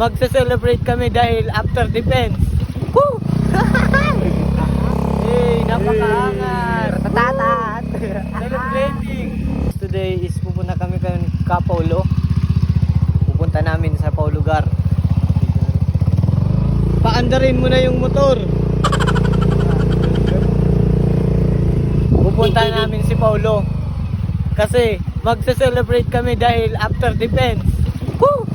Magse-celebrate kami dahil after defense. Woo! Hey, napakaangas! Tatatat! Celebrating! Today is pupunta kami kan Kapaulo. Pupunta namin sa Paulugar. Paandarin mo na yung motor. Pupunta namin si Paulo. Kasi magse-celebrate kami dahil after defense. Woo!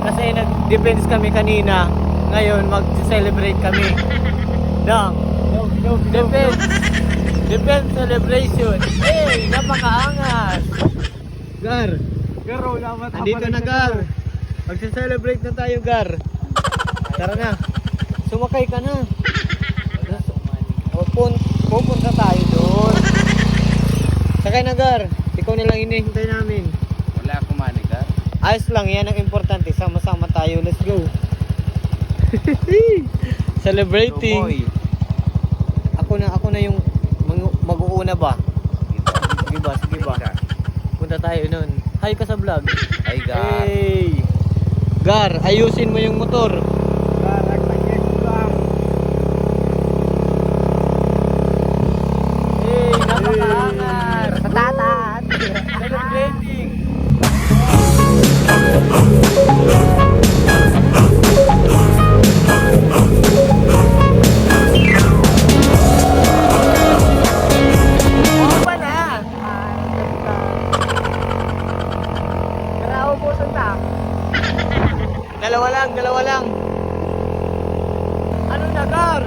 Kasi nag-defense kami kanina. Ngayon mag-celebrate kami. No. Defense. Defense celebration. Hey, napakaangas. Gar. Andito na Gar. Mag-celebrate na tayo Gar. Tara na. Sumakay ka na. Pupunta tayo doon. Sakay na Gar. Ikaw nilang hinihintay namin. Wala akong manigar. Ayos lang, yan ang importante. Sama-sama tayo. Let's go. Celebrating. Ako na yung mag-uuna ba? Sige ba? Punta tayo nun. Hi ka sa vlog. Hi Gar. Hey! Gar, ayusin mo yung motor. Hey, napakaangas. Tatatat! Celebrating. Opa na. Karaw po sa Dalawa lang. Ano na, Gar?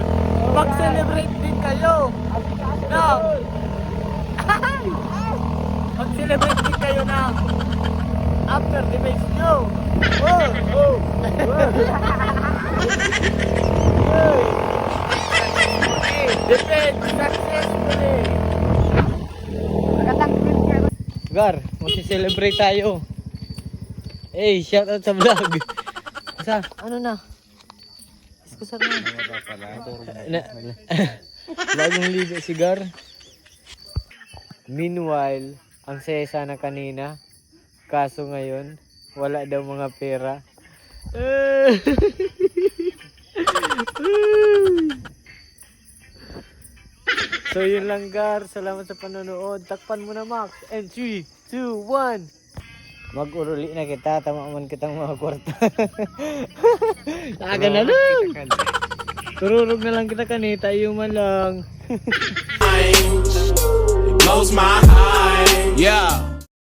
Mag-celebrate din kayo. No. Mag-celebrate din kayo na after the match nyo. Oh. Defend successfully. Gar, mag-celebrate tayo. Hey, shout out sa vlog. Ano na? Iskusar na. Bagong ligo si Gar. Meanwhile, ang saya sana kanina. Kaso ngayon, wala daw mga pera. So yun lang Gar. Salamat sa panonood. Takpan mo na Max. And 3, 2, 1. Mag-uruli na kita, tama man kitang mga kwarta. Aga na lang. Tururog na lang kita kanita, man lang. Blows my mind. Yeah.